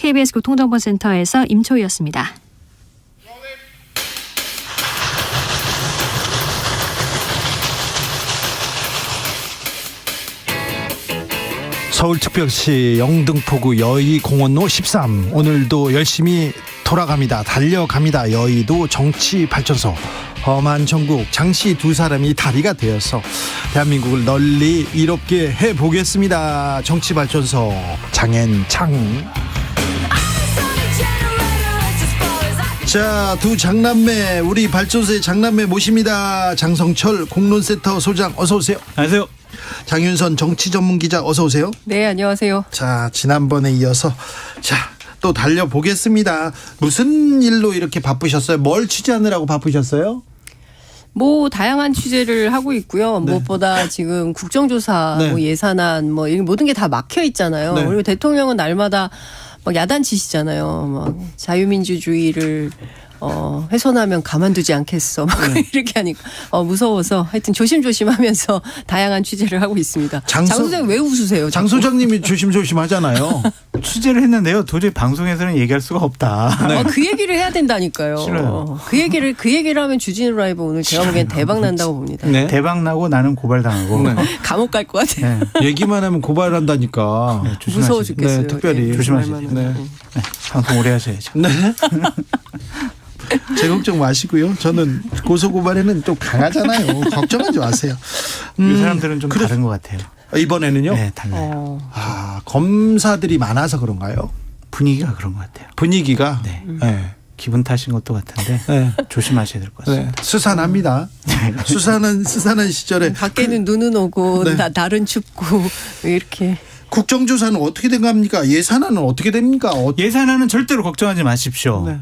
KBS 교통정보센터에서 임초희였습니다. 서울특별시 영등포구 여의공원로 13 오늘도 열심히 돌아갑니다. 달려갑니다. 여의도 정치발전소. 험한 전국 장씨 두 사람이 다리가 되어서 대한민국을 널리 이롭게 해보겠습니다. 정치발전소 장앤창. 자, 두 장남매, 우리 발전소의 장남매 모십니다. 장성철 공론센터 소장 어서 오세요. 안녕하세요. 장윤선 정치전문기자 어서 오세요. 네, 안녕하세요. 자, 지난번에 이어서 또 달려보겠습니다. 무슨 일로 이렇게 바쁘셨어요? 뭘 취재하느라고 바쁘셨어요? 다양한 취재를 하고 있고요. 네. 무엇보다 지금 국정조사, 네. 예산안, 이런 모든 게 다 막혀 있잖아요. 네. 그리고 대통령은 날마다 야단치시잖아요. 자유민주주의를 훼손하면 가만두지 않겠어. 네. 이렇게 하니까 무서워서 하여튼 조심조심하면서 다양한 취재를 하고 있습니다. 장 소장님 왜 웃으세요? 장 소장님이 조심조심 하잖아요. 취재를 했는데요. 도저히 방송에서는 얘기할 수가 없다. 네. 그 얘기를 해야 된다니까요. 싫어요. 그 얘기를 하면 주진우 라이브 오늘 제가 보기엔 대박 난다고 봅니다. 네. 대박 나고 나는 고발당하고. 네. 감옥 갈 것 같아요. 네. 얘기만 하면 고발한다니까. 무서워 죽겠어요. 네, 특별히 조심하시죠. 네. 네. 방송 오래 하셔야죠. 네. 제 걱정 마시고요. 저는 고소고발에는 또 강하잖아요. 걱정하지 마세요. 이 사람들은 좀 다른 것 같아요. 이번에는요? 네, 달라요. 검사들이 많아서 그런가요? 분위기가 그런 것 같아요. 분위기가? 네. 네. 기분 탓인 것도 같은데 네. 조심하셔야 될 것 같습니다. 네. 수산합니다. 수산한 시절에 밖에는 눈은 오고 네. 날은 춥고 이렇게. 국정조사는 어떻게 된 겁니까? 예산안은 어떻게 됩니까? 예산안은 절대로 걱정하지 마십시오. 네.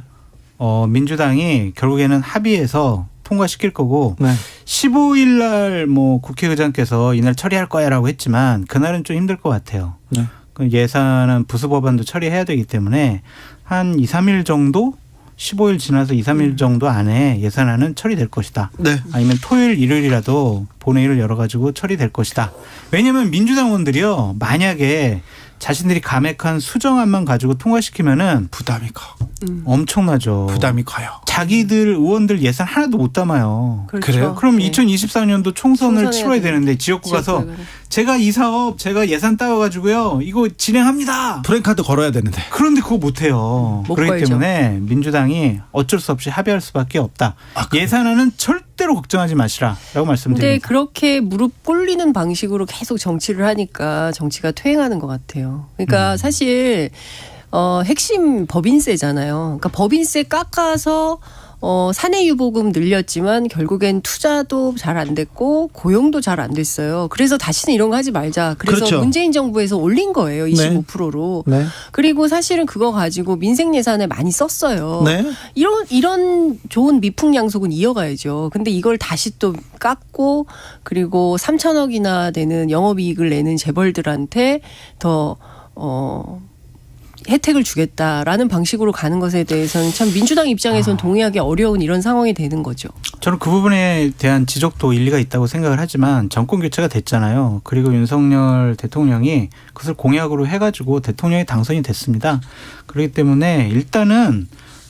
민주당이 결국에는 합의해서 통과시킬 거고 네. 15일 날 국회의장께서 이날 처리할 거야라고 했지만 그날은 좀 힘들 것 같아요. 네. 예산안 부수법안도 처리해야 되기 때문에 한 2, 3일 정도 15일 지나서 2, 3일 정도 안에 예산안은 처리될 것이다. 네. 아니면 토요일, 일요일이라도 본회의를 열어가지고 처리될 것이다. 왜냐하면 민주당 의원들이요. 만약에 자신들이 감액한 수정안만 가지고 통과시키면은 부담이 커. 엄청나죠. 부담이 커요. 자기들 의원들 예산 하나도 못 담아요. 그렇죠. 그래요? 그럼 네. 2024년도 총선을 치러야 되는 되는데 지역구 가서 지역구에 제가 이 사업 제가 예산 따와가지고요. 이거 진행합니다. 프랜카드 걸어야 되는데. 그런데 그거 못해요. 못 그렇기 걸죠. 때문에 민주당이 어쩔 수 없이 합의할 수밖에 없다. 예산안은 절대로 걱정하지 마시라라고 근데 말씀드립니다. 그렇게 무릎 꿇리는 방식으로 계속 정치를 하니까 정치가 퇴행하는 것 같아요. 그러니까 사실 핵심 법인세잖아요. 그러니까 법인세 깎아서 사내유보금 늘렸지만 결국엔 투자도 잘 안 됐고 고용도 잘 안 됐어요. 그래서 다시는 이런 거 하지 말자. 그래서 그렇죠. 문재인 정부에서 올린 거예요. 25%로. 네. 그리고 사실은 그거 가지고 민생 예산에 많이 썼어요. 네. 이런 좋은 미풍양속은 이어가야죠. 근데 이걸 다시 또 깎고 그리고 3천억이나 되는 영업이익을 내는 재벌들한테 더 혜택을 주겠다라는 방식으로 가는 것에 대해서는 참 민주당 입장에서는 동의하기 어려운 이런 상황이 되는 거죠. 저는 그 부분에 대한 지적도 일리가 있다고 생각을 하지만 정권 교체가 됐잖아요. 그리고 윤석열 대통령이 그것을 공약으로 해가지고 대통령이 당선이 됐습니다. 그렇기 때문에 일단은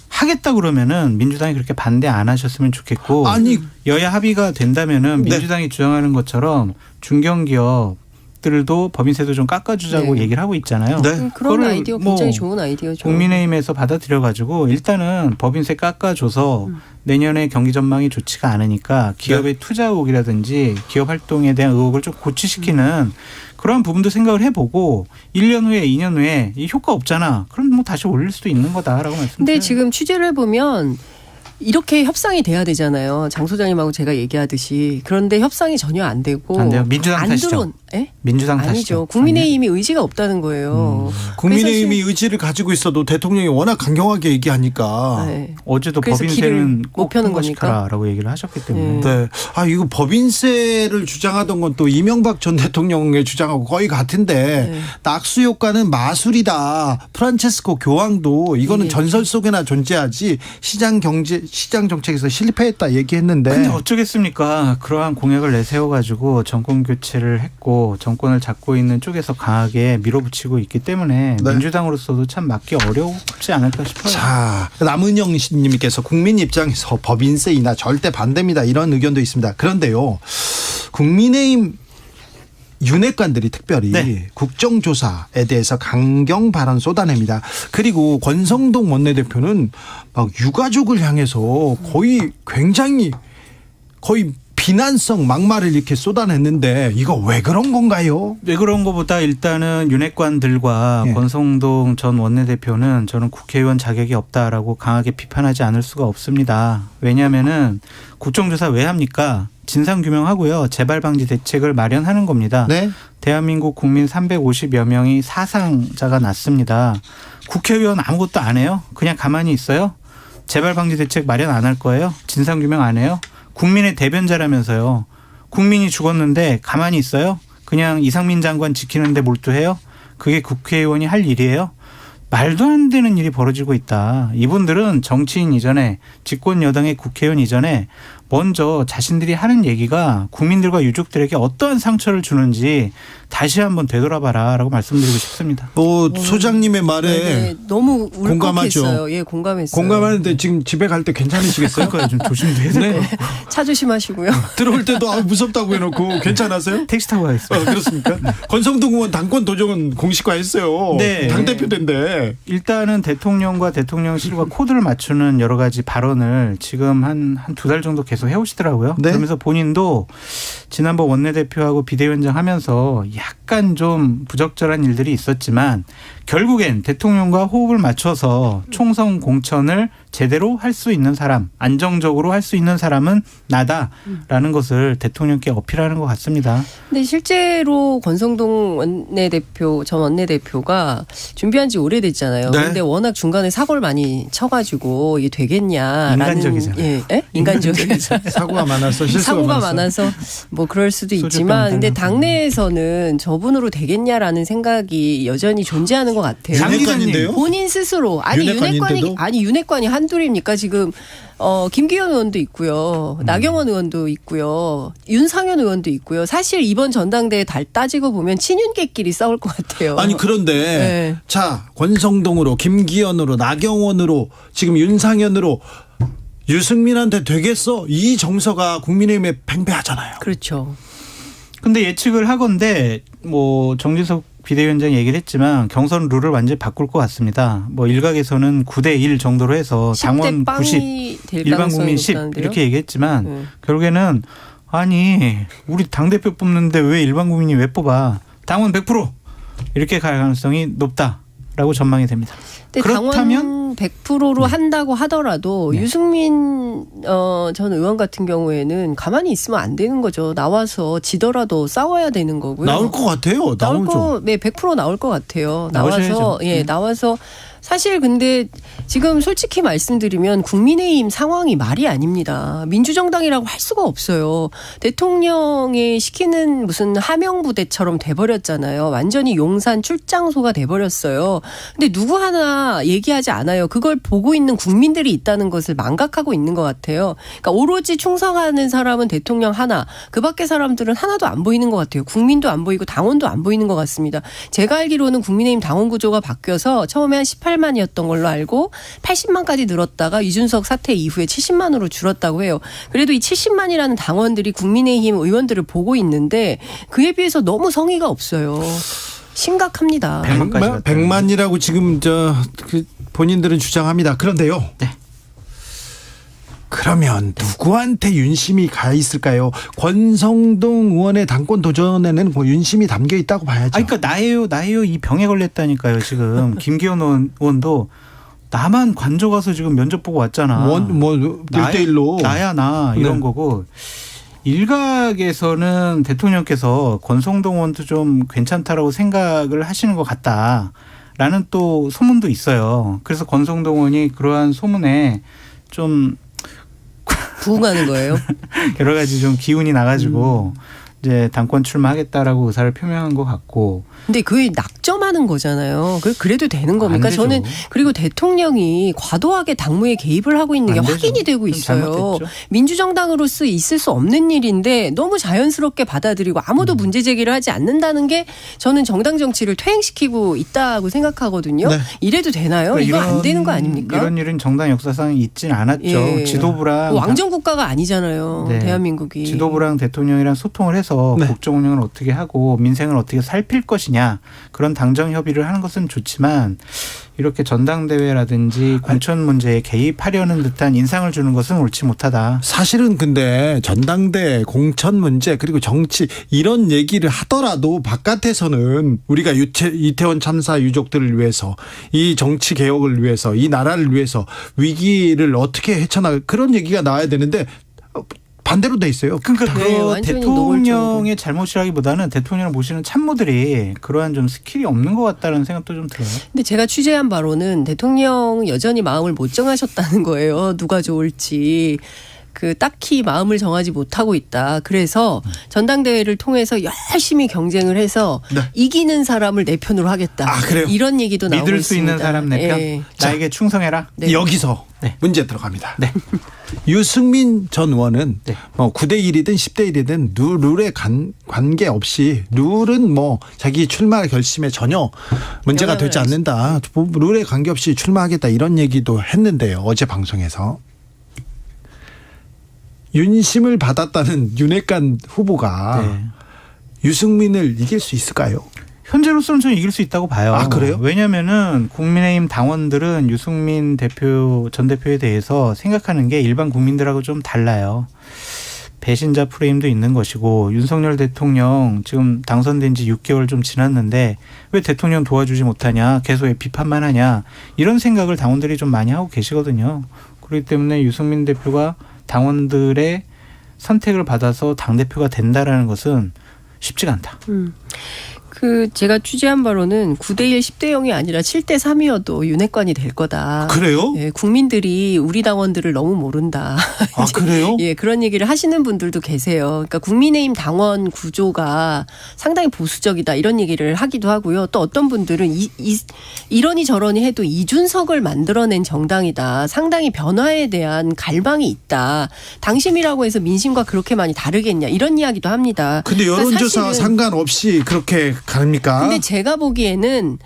하겠다 그러면은 민주당이 그렇게 반대 안 하셨으면 좋겠고 아니 여야 합의가 된다면은 네. 민주당이 주장하는 것처럼 중견기업 들도 법인세도 좀 깎아주자고 네. 얘기를 하고 있잖아요. 네. 그런 그거를 아이디어 굉장히 좋은 아이디어죠. 국민의힘에서 받아들여가지고 일단은 법인세 깎아줘서 내년에 경기 전망이 좋지가 않으니까 기업의 투자 의혹이라든지 기업 활동에 대한 의혹을 좀 고취시키는 그러한 부분도 생각을 해보고 1년 후에 2년 후에 이 효과 없잖아. 그럼 다시 올릴 수도 있는 거다라고 말씀드려요. 근데 지금 취재를 해보면 이렇게 협상이 돼야 되잖아요. 장 소장님하고 제가 얘기하듯이. 그런데 협상이 전혀 안 되고. 안 돼요? 민주당 탓이죠. 예? 민주당 탓이죠. 아니죠. 국민의힘이 의지가 없다는 거예요. 국민의힘이 의지를 가지고 있어도 대통령이 워낙 강경하게 얘기하니까. 네. 어제도 그래서 법인세는 길을 꼭 못 펴는 통과시켜라라고 얘기를 하셨기 때문에. 네. 이거 법인세를 주장하던 건 또 이명박 전 대통령의 주장하고 거의 같은데 네. 낙수 효과는 마술이다. 프란체스코 교황도 이거는 네. 전설 속에나 존재하지 시장 정책에서 실패했다 얘기했는데. 근데 어쩌겠습니까? 그러한 공약을 내세워가지고 정권 교체를 했고 있고 정권을 잡고 있는 쪽에서 강하게 밀어붙이고 있기 때문에 네. 민주당으로서도 참 막기 어렵지 않을까 싶어요. 자, 남은영 님께서 국민 입장에서 법인세 인하 절대 반대입니다. 이런 의견도 있습니다. 그런데요. 국민의힘 윤핵관들이 특별히 네. 국정조사에 대해서 강경 발언 쏟아냅니다. 그리고 권성동 원내대표는 막 유가족을 향해서 굉장히 비난성 막말을 이렇게 쏟아냈는데 이거 왜 그런 건가요? 왜 그런 것보다 일단은 윤핵관들과 예. 권성동 전 원내대표는 저는 국회의원 자격이 없다라고 강하게 비판하지 않을 수가 없습니다. 왜냐하면은 국정조사 왜 합니까? 진상규명하고요. 재발방지 대책을 마련하는 겁니다. 네. 대한민국 국민 350여 명이 사상자가 났습니다. 국회의원 아무것도 안 해요? 그냥 가만히 있어요? 재발방지 대책 마련 안 할 거예요? 진상규명 안 해요? 국민의 대변자라면서요. 국민이 죽었는데 가만히 있어요? 그냥 이상민 장관 지키는데 몰두해요? 그게 국회의원이 할 일이에요? 말도 안 되는 일이 벌어지고 있다. 이분들은 정치인 이전에 집권 여당의 국회의원 이전에 먼저 자신들이 하는 얘기가 국민들과 유족들에게 어떠한 상처를 주는지 다시 한번 되돌아봐라라고 말씀드리고 싶습니다. 소장님의 말에 네, 너무 공감하죠. 울컥했어요. 예, 공감했어요. 공감하는데 지금 집에 갈 때 괜찮으시겠어요? 그러니까 좀 조심도 해야 될 것 네. 같고. 차 조심하시고요. 들어올 때도 무섭다고 해놓고 괜찮았어요? 택시 타고 가겠습니다. 그렇습니까? 권성동 의원 당권 도정은 공식화했어요. 네. 당대표인데. 일단은 대통령과 대통령실과 코드를 맞추는 여러 가지 발언을 지금 한 두 달 정도 계속 해오시더라고요. 네. 그러면서 본인도 지난번 원내대표하고 비대위원장 하면서 약간 좀 부적절한 일들이 있었지만 결국엔 대통령과 호흡을 맞춰서 총선 공천을 제대로 할 수 있는 사람, 안정적으로 할 수 있는 사람은 나다라는 것을 대통령께 어필하는 것 같습니다. 근데 실제로 권성동 전 원내대표가 준비한 지 오래됐잖아요. 네. 그런데 워낙 중간에 사고를 많이 쳐가지고 이게 되겠냐라는 인간적이잖아요. 예? 인간적인 사고가 많아서 실수가 사고가 많아서 뭐 그럴 수도 있지만 근데 당내에서는 저분으로 되겠냐라는 생각이 여전히 존재하는 것 같아요. 윤핵관인데요? 본인 스스로 윤핵관인데도? 윤핵관이 한둘입니까 지금 김기현 의원도 있고요. 나경원 의원도 있고요. 윤상현 의원도 있고요. 사실 이번 전당대회 따지고 보면 친윤계끼리 싸울 것 같아요. 아니 그런데 네. 자 권성동으로 김기현으로 나경원으로 지금 윤상현으로 유승민한테 되겠어? 이 정서가 국민의힘에 팽배하잖아요. 그렇죠. 근데 예측을 하건대 뭐 정진석 비대위원장이 얘기를 했지만 경선 룰을 완전히 바꿀 것 같습니다. 뭐 일각에서는 9대1 정도로 해서 당원 90, 일반 국민 10 이렇게 얘기했지만 결국에는 아니 우리 당대표 뽑는데 왜 일반 국민이 왜 뽑아. 당원 100% 이렇게 갈 가능성이 높다라고 전망이 됩니다. 그렇다면 당원 100%로 한다고 하더라도 네. 유승민 전 의원 같은 경우에는 가만히 있으면 안 되는 거죠. 나와서 지더라도 싸워야 되는 거고요. 나올 것 같아요. 나오죠. 네, 100% 나올 것 같아요. 나오셔야죠. 나와서 나와서 사실 근데 지금 솔직히 말씀드리면 국민의힘 상황이 말이 아닙니다. 민주정당이라고 할 수가 없어요. 대통령이 시키는 무슨 하명부대처럼 돼버렸잖아요. 완전히 용산 출장소가 돼버렸어요. 근데 누구 하나 얘기하지 않아요. 그걸 보고 있는 국민들이 있다는 것을 망각하고 있는 것 같아요. 그러니까 오로지 충성하는 사람은 대통령 하나, 그 밖의 사람들은 하나도 안 보이는 것 같아요. 국민도 안 보이고 당원도 안 보이는 것 같습니다. 제가 알기로는 국민의힘 당원 구조가 바뀌어서 처음에 한 18만이었던 걸로 알고 80만까지 늘었다가 이준석 사태 이후에 70만으로 줄었다고 해요. 그래도 이 70만이라는 당원들이 국민의힘 의원들을 보고 있는데 그에 비해서 너무 성의가 없어요. 심각합니다. 100만이라고 지금 본인들은 주장합니다. 그런데요. 네. 그러면 누구한테 윤심이 가 있을까요? 권성동 의원의 당권 도전에는 윤심이 담겨 있다고 봐야죠. 그러니까 나예요 이 병에 걸렸다니까요. 지금 김기현 의원도 나만 관저 가서 지금 면접 보고 왔잖아. 1대1로. 나야 나 이런 네. 거고. 일각에서는 대통령께서 권성동 의원도 좀 괜찮다라고 생각을 하시는 것 같다라는 또 소문도 있어요. 그래서 권성동 의원이 그러한 소문에 좀 부응하는 거예요. 여러 가지 좀 기운이 나가지고 이제 당권 출마하겠다라고 의사를 표명한 것 같고 근데 그게 낙점하는 거잖아요. 그래도 되는 겁니까? 저는 그리고 대통령이 과도하게 당무에 개입을 하고 있는 게 확인이 되고 있어요. 잘못됐죠. 민주정당으로서 있을 수 없는 일인데 너무 자연스럽게 받아들이고 아무도 문제 제기를 하지 않는다는 게 저는 정당 정치를 퇴행시키고 있다고 생각하거든요. 네. 이래도 되나요? 그러니까 이거 안 되는 거 아닙니까? 이런 일은 정당 역사상 있진 않았죠. 예. 지도부랑 왕정국가가 아니잖아요. 네. 대한민국이. 지도부랑 대통령이랑 소통을 해서 네. 국정 운영을 어떻게 하고 민생을 어떻게 살필 것이냐 그런 당정 협의를 하는 것은 좋지만 이렇게 전당대회라든지 공천 문제에 개입하려는 듯한 인상을 주는 것은 옳지 못하다. 사실은 근데 전당대회, 공천 문제 그리고 정치 이런 얘기를 하더라도 바깥에서는 우리가 이태원 참사 유족들을 위해서 이 정치 개혁을 위해서 이 나라를 위해서 위기를 어떻게 헤쳐나갈 그런 얘기가 나와야 되는데 반대로 돼 있어요. 그러니까 네, 대통령의 잘못이라기보다는 대통령을 모시는 참모들이 그러한 좀 스킬이 없는 것 같다는 생각도 좀 들어요. 근데 제가 취재한 바로는 대통령 여전히 마음을 못 정하셨다는 거예요. 누가 좋을지. 딱히 마음을 정하지 못하고 있다. 그래서 전당대회를 통해서 열심히 경쟁을 해서 네. 이기는 사람을 내 편으로 하겠다. 그래요? 이런 얘기도 나오고 믿을 있습니다. 수 있는 사람 내 편? 네. 나에게 충성해라? 네. 여기서 네. 문제 들어갑니다. 네. 유승민 전 의원은 네. 9대1이든 10대1이든 룰에 관계없이 룰은 자기 출마 결심에 전혀 문제가 되지 않는다. 룰에 관계없이 출마하겠다 이런 얘기도 했는데요. 어제 방송에서. 윤심을 받았다는 윤핵관 후보가 네. 유승민을 이길 수 있을까요? 현재로서는 저는 이길 수 있다고 봐요. 그래요? 왜냐하면은 국민의힘 당원들은 유승민 전 대표에 대해서 생각하는 게 일반 국민들하고 좀 달라요. 배신자 프레임도 있는 것이고 윤석열 대통령 지금 당선된 지 6개월 좀 지났는데 왜 대통령 도와주지 못하냐 계속 비판만 하냐 이런 생각을 당원들이 좀 많이 하고 계시거든요. 그렇기 때문에 유승민 대표가 당원들의 선택을 받아서 당대표가 된다라는 것은 쉽지가 않다. 제가 취재한 바로는 9대1, 10대 0이 아니라 7대 3이어도 윤핵관이 될 거다. 그래요? 예, 국민들이 우리 당원들을 너무 모른다. 그래요? 예, 그런 얘기를 하시는 분들도 계세요. 그러니까 국민의힘 당원 구조가 상당히 보수적이다 이런 얘기를 하기도 하고요. 또 어떤 분들은 이러니 저러니 해도 이준석을 만들어낸 정당이다. 상당히 변화에 대한 갈망이 있다. 당심이라고 해서 민심과 그렇게 많이 다르겠냐 이런 이야기도 합니다. 근데 여론조사 상관없이 그렇게 가릅니까? 근데 제가 보기에는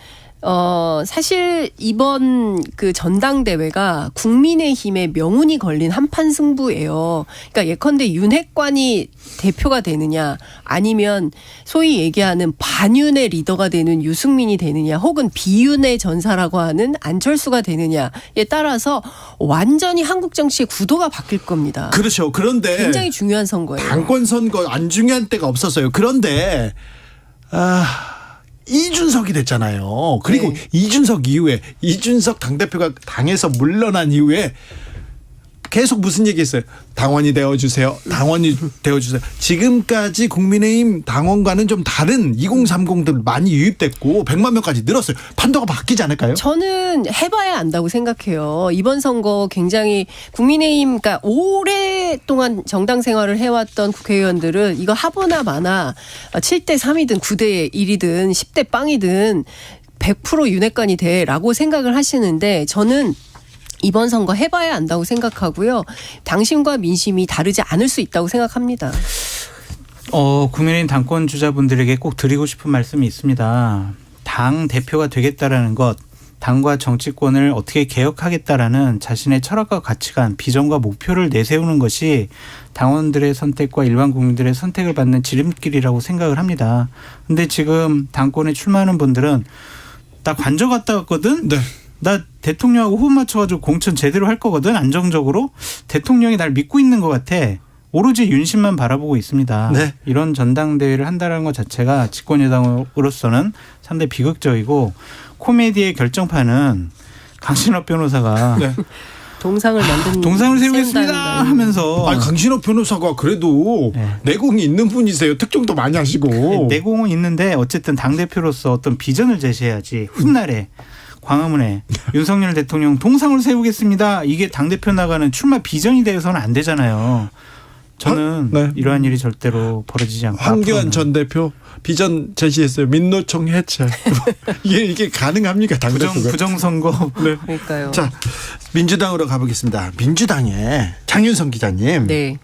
사실 이번 전당대회가 국민의힘의 명운이 걸린 한판 승부예요. 그러니까 예컨대 윤핵관이 대표가 되느냐 아니면 소위 얘기하는 반윤의 리더가 되는 유승민이 되느냐 혹은 비윤의 전사라고 하는 안철수가 되느냐에 따라서 완전히 한국 정치의 구도가 바뀔 겁니다. 그렇죠. 그런데 굉장히 중요한 선거예요. 당권 선거 안 중요한 때가 없었어요. 그런데 이준석이 됐잖아요. 그리고 네. 이준석 당대표가 당에서 물러난 이후에 계속 무슨 얘기했어요? 당원이 되어주세요. 당원이 되어주세요. 지금까지 국민의힘 당원과는 좀 다른 2030들 많이 유입됐고 100만 명까지 늘었어요. 판도가 바뀌지 않을까요? 저는 해봐야 안다고 생각해요. 이번 선거 굉장히 국민의힘 그러니까 오랫동안 정당 생활을 해왔던 국회의원들은 이거 하보나 마나 7대 3이든 9대 1이든 10대 빵이든 100% 윤핵관이 돼라고 생각을 하시는데 저는 이번 선거 해봐야 안다고 생각하고요. 당심과 민심이 다르지 않을 수 있다고 생각합니다. 국민의힘 당권 주자분들에게 꼭 드리고 싶은 말씀이 있습니다. 당 대표가 되겠다라는 것, 당과 정치권을 어떻게 개혁하겠다라는 자신의 철학과 가치관, 비전과 목표를 내세우는 것이 당원들의 선택과 일반 국민들의 선택을 받는 지름길이라고 생각을 합니다. 그런데 지금 당권에 출마하는 분들은 나 관저 갔다 왔거든? 네. 나 대통령하고 호흡 맞춰가지고 공천 제대로 할 거거든 안정적으로 대통령이 날 믿고 있는 것 같아. 오로지 윤심만 바라보고 있습니다. 네. 이런 전당대회를 한다는 것 자체가 집권여당으로서는 상당히 비극적이고 코미디의 결정판은 강신업 변호사가 네. 동상을 세우겠습니다 하면서 강신업 변호사가 그래도 네. 내공이 있는 분이세요. 특종도 많이 하시고. 내공은 있는데 어쨌든 당대표로서 어떤 비전을 제시해야지 훗날에 광화문에 윤석열 대통령 동상을 세우겠습니다. 이게 당대표 나가는 출마 비전이 되어서는 안 되잖아요. 저는 네. 이러한 일이 절대로 벌어지지 않고 황교안 앞으로는. 전 대표 비전 제시했어요. 민노총 해체. 이게 가능합니까? 당대표가. 부정선거. 네. 그러니까요. 자, 민주당으로 가보겠습니다. 민주당의 장윤성 기자님. 네.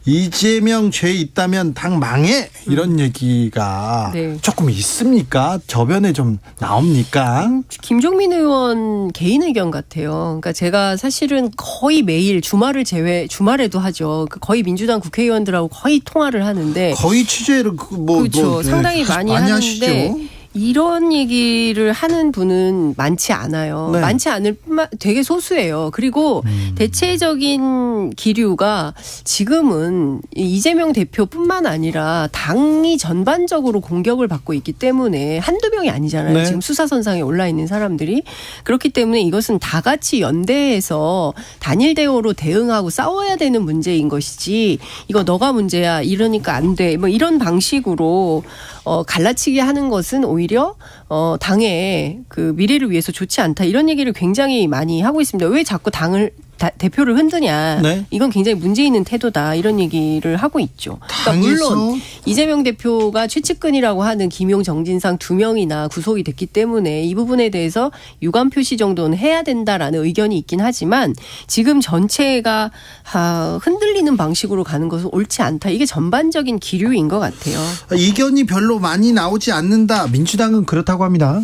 이재명 죄 있다면 당 망해 이런 얘기가 네. 조금 있습니까? 저변에 좀 나옵니까? 김종민 의원 개인 의견 같아요. 그러니까 제가 사실은 거의 매일 주말에도 하죠. 거의 민주당 국회의원들하고 거의 통화를 하는데 거의 취재를 그렇죠. 상당히 많이 하는데 하시죠. 이런 얘기를 하는 분은 많지 않아요. 네. 많지 않을 뿐만 되게 소수예요. 그리고 대체적인 기류가 지금은 이재명 대표뿐만 아니라 당이 전반적으로 공격을 받고 있기 때문에 한두 명이 아니잖아요. 네. 지금 수사선상에 올라 있는 사람들이. 그렇기 때문에 이것은 다 같이 연대해서 단일 대우로 대응하고 싸워야 되는 문제인 것이지 이거 너가 문제야 이러니까 안 돼. 뭐 이런 방식으로 갈라치기 하는 것은 오히려 당의 그 미래를 위해서 좋지 않다 이런 얘기를 굉장히 많이 하고 있습니다. 왜 자꾸 대표를 흔드냐. 네. 이건 굉장히 문제 있는 태도다. 이런 얘기를 하고 있죠. 그러니까 물론 이재명 대표가 최측근이라고 하는 김용, 정진상 두 명이나 구속이 됐기 때문에 이 부분에 대해서 유감 표시 정도는 해야 된다라는 의견이 있긴 하지만 지금 전체가 흔들리는 방식으로 가는 것은 옳지 않다. 이게 전반적인 기류인 것 같아요. 이견이 별로 많이 나오지 않는다. 민주당은 그렇다고 합니다.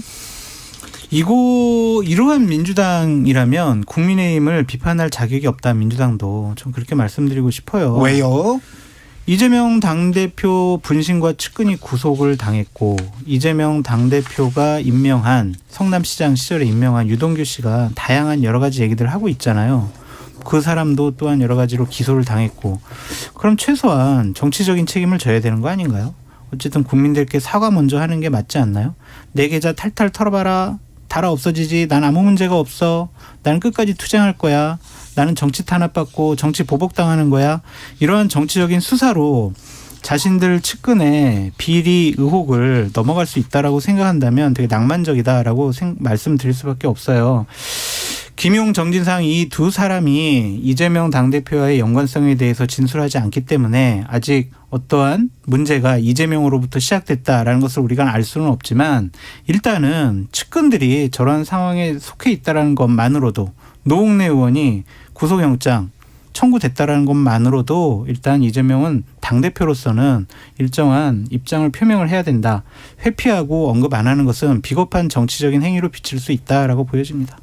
이러한 민주당이라면 국민의힘을 비판할 자격이 없다. 민주당도 좀 그렇게 말씀드리고 싶어요. 왜요? 이재명 당대표 분신과 측근이 구속을 당했고 이재명 당대표가 임명한 성남시장 시절에 임명한 유동규 씨가 다양한 여러 가지 얘기들을 하고 있잖아요. 그 사람도 또한 여러 가지로 기소를 당했고 그럼 최소한 정치적인 책임을 져야 되는 거 아닌가요? 어쨌든 국민들께 사과 먼저 하는 게 맞지 않나요? 내 계좌 탈탈 털어봐라. 달아 없어지지. 난 아무 문제가 없어. 나는 끝까지 투쟁할 거야. 나는 정치 탄압받고 정치 보복당하는 거야. 이러한 정치적인 수사로 자신들 측근의 비리 의혹을 넘어갈 수 있다라고 생각한다면 되게 낭만적이다라고 말씀드릴 수밖에 없어요. 김용, 정진상 이 두 사람이 이재명 당대표와의 연관성에 대해서 진술하지 않기 때문에 아직 어떠한 문제가 이재명으로부터 시작됐다라는 것을 우리가 알 수는 없지만 일단은 측근들이 저런 상황에 속해 있다는 것만으로도 노웅래 의원이 구속영장 청구됐다라는 것만으로도 일단 이재명은 당대표로서는 일정한 입장을 표명을 해야 된다. 회피하고 언급 안 하는 것은 비겁한 정치적인 행위로 비칠 수 있다라고 보여집니다.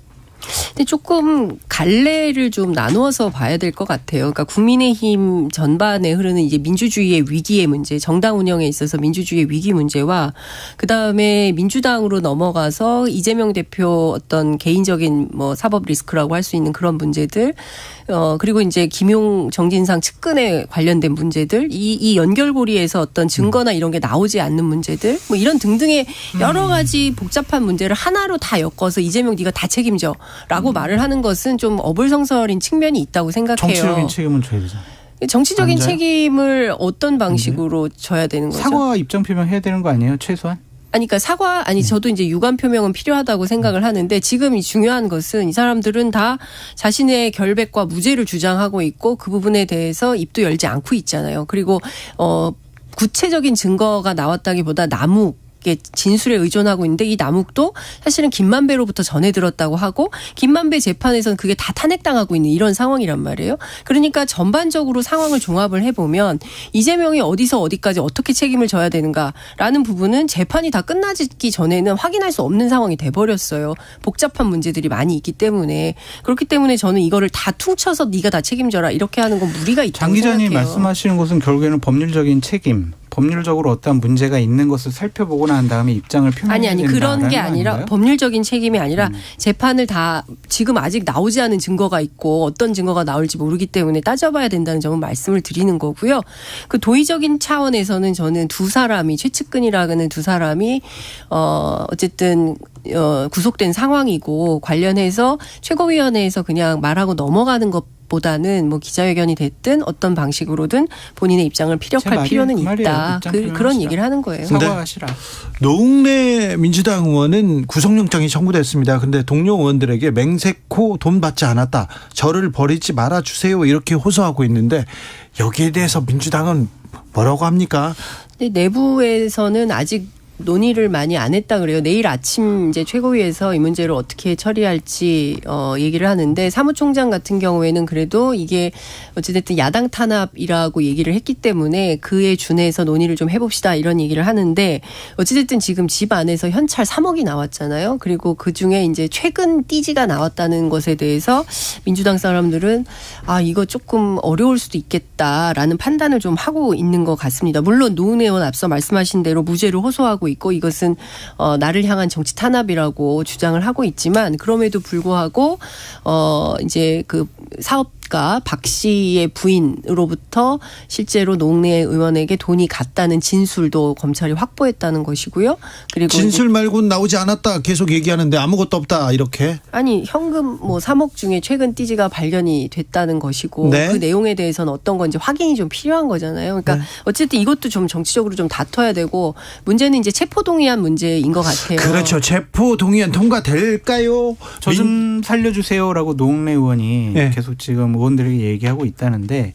근데 조금 갈래를 좀 나누어서 봐야 될 것 같아요. 그러니까 국민의힘 전반에 흐르는 이제 민주주의의 위기의 문제, 정당 운영에 있어서 민주주의의 위기 문제와 그다음에 민주당으로 넘어가서 이재명 대표 어떤 개인적인 뭐 사법 리스크라고 할 수 있는 그런 문제들, 그리고 이제 김용, 정진상 측근에 관련된 문제들, 이 연결고리에서 어떤 증거나 이런 게 나오지 않는 문제들, 뭐 이런 등등의 여러 가지 복잡한 문제를 하나로 다 엮어서 이재명 네가 다 책임져. 라고 말을 하는 것은 좀 어불성설인 측면이 있다고 생각해요. 정치적인 책임은 져야 되잖아요. 정치적인 책임을 어떤 방식으로 져야 되는 거죠? 사과 입장 표명해야 되는 거 아니에요? 최소한? 그러니까 저도 이제 유감 표명은 필요하다고 생각을 하는데 지금 이 중요한 것은 이 사람들은 다 자신의 결백과 무죄를 주장하고 있고 그 부분에 대해서 입도 열지 않고 있잖아요. 그리고 구체적인 증거가 나왔다기보다 진술에 의존하고 있는데 이 남욱도 사실은 김만배로부터 전해 들었다고 하고 김만배 재판에서는 그게 다 탄핵당하고 있는 이런 상황이란 말이에요. 그러니까 전반적으로 상황을 종합을 해보면 이재명이 어디서 어디까지 어떻게 책임을 져야 되는가라는 부분은 재판이 다 끝나기 전에는 확인할 수 없는 상황이 돼버렸어요. 복잡한 문제들이 많이 있기 때문에. 그렇기 때문에 저는 이거를 다 퉁쳐서 네가 다 책임져라 이렇게 하는 건 무리가 있다고 장 기자님 생각해요. 말씀하시는 것은 결국에는 법률적인 책임. 법률적으로 어떠한 문제가 있는 것을 살펴보고 난 다음에 입장을 표명해야 된다는 그런 게 아니라 아닌가요? 법률적인 책임이 아니라 재판을 다 지금 아직 나오지 않은 증거가 있고 어떤 증거가 나올지 모르기 때문에 따져봐야 된다는 점은 말씀을 드리는 거고요. 그 도의적인 차원에서는 저는 최측근이라는 두 사람이 어쨌든 구속된 상황이고 관련해서 최고위원회에서 그냥 말하고 넘어가는 것 보다는 뭐 기자회견이 됐든 어떤 방식으로든 본인의 입장을 제 피력할 말이 필요는 그 말이에요. 있다. 입장 그런 표명하시라. 얘기를 하는 거예요. 사과하시라. 노웅래 민주당 의원은 구속영장이 청구됐습니다. 근데 동료 의원들에게 맹세코 돈 받지 않았다. 저를 버리지 말아주세요. 이렇게 호소하고 있는데 여기에 대해서 민주당은 뭐라고 합니까? 근데 내부에서는 아직 논의를 많이 안 했다 그래요. 내일 아침 이제 최고위에서 이 문제를 어떻게 처리할지 얘기를 하는데 사무총장 같은 경우에는 그래도 이게 어찌됐든 야당 탄압이라고 얘기를 했기 때문에 그에 준해서 논의를 좀 해봅시다 이런 얘기를 하는데 어찌됐든 지금 집 안에서 현찰 3억이 나왔잖아요. 그리고 그 중에 이제 최근 띠지가 나왔다는 것에 대해서 민주당 사람들은 아 이거 조금 어려울 수도 있겠다라는 판단을 좀 하고 있는 것 같습니다. 물론 노은혜 의원 앞서 말씀하신 대로 무죄를 호소하고 있고 이것은 나를 향한 정치 탄압이라고 주장을 하고 있지만 그럼에도 불구하고 이제 그 사업가 박 씨의 부인으로부터 실제로 노웅래 의원에게 돈이 갔다는 진술도 검찰이 확보했다는 것이고요. 그리고 진술 말고는 나오지 않았다. 계속 얘기하는데 아무것도 없다. 이렇게. 아니 현금 뭐 3억 중에 최근 띠지가 발견이 됐다는 것이고 네. 그 내용에 대해서는 어떤 건지 확인이 좀 필요한 거잖아요. 그러니까 어쨌든 이것도 좀 정치적으로 좀 다퉈야 되고 문제는 이제 체포동의안 문제인 것 같아요. 그렇죠. 체포 동의안 통과될까요? 저 좀 살려주세요라고 노웅래 의원이 네. 계속 지금 의원들에게 얘기하고 있다는데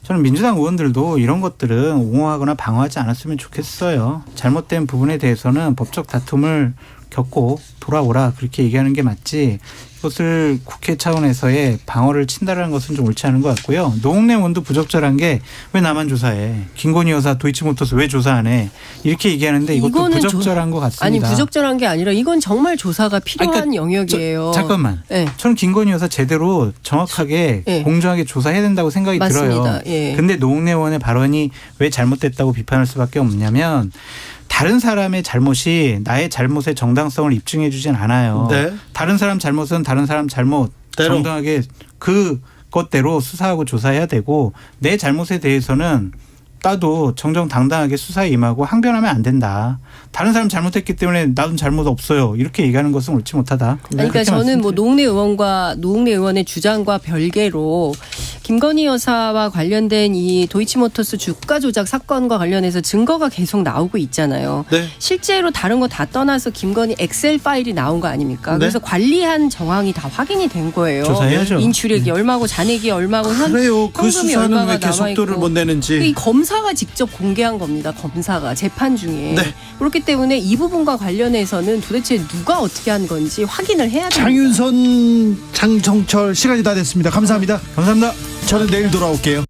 저는 민주당 의원들도 이런 것들은 옹호하거나 방어하지 않았으면 좋겠어요. 잘못된 부분에 대해서는 법적 다툼을 겪고 돌아오라 그렇게 얘기하는 게 맞지 이것을 국회 차원에서의 방어를 친다라는 것은 좀 옳지 않은 것 같고요. 노웅래 의원도 부적절한 게 왜 나만 조사해. 김건희 여사 도이치모터스 왜 조사 안 해. 이렇게 얘기하는데 이것도 이거는 부적절한 것 같습니다. 아니 부적절한 게 아니라 이건 정말 조사가 필요한 그러니까 영역이에요. 잠깐만. 네. 저는 김건희 여사 제대로 정확하게 네. 공정하게 조사해야 된다고 생각이 맞습니다. 들어요. 예. 근데 노웅래 의원의 발언이 왜 잘못됐다고 비판할 수밖에 없냐면 다른 사람의 잘못이 나의 잘못의 정당성을 입증해 주진 않아요. 네. 다른 사람 잘못은 다른 사람 잘못 대로. 정당하게 그것대로 수사하고 조사해야 되고 내 잘못에 대해서는 나도 정정당당하게 수사에 임하고 항변하면 안 된다. 다른 사람 잘못했기 때문에 나도 잘못 없어요. 이렇게 얘기하는 것은 옳지 못하다. 그러니까 저는 뭐 노웅래 의원의 주장과 별개로 김건희 여사와 관련된 이 도이치모터스 주가 조작 사건과 관련해서 증거가 계속 나오고 있잖아요. 네. 실제로 다른 거 다 떠나서 김건희 엑셀 파일이 나온 거 아닙니까? 네. 그래서 관리한 정황이 다 확인이 된 거예요. 조사해야죠. 인출액이 얼마고 잔액이 얼마고 그래요. 그 현금이 수사는 얼마가 왜 계속도를 남아있고. 못 내는지. 이 검사가 직접 공개한 겁니다. 검사가 재판 중에. 네. 그렇기 때문에 이 부분과 관련해서는 도대체 누가 어떻게 한 건지 확인을 해야 됩니다. 장윤선, 장정철 시간이 다 됐습니다. 감사합니다. 감사합니다. 저는 내일 돌아올게요.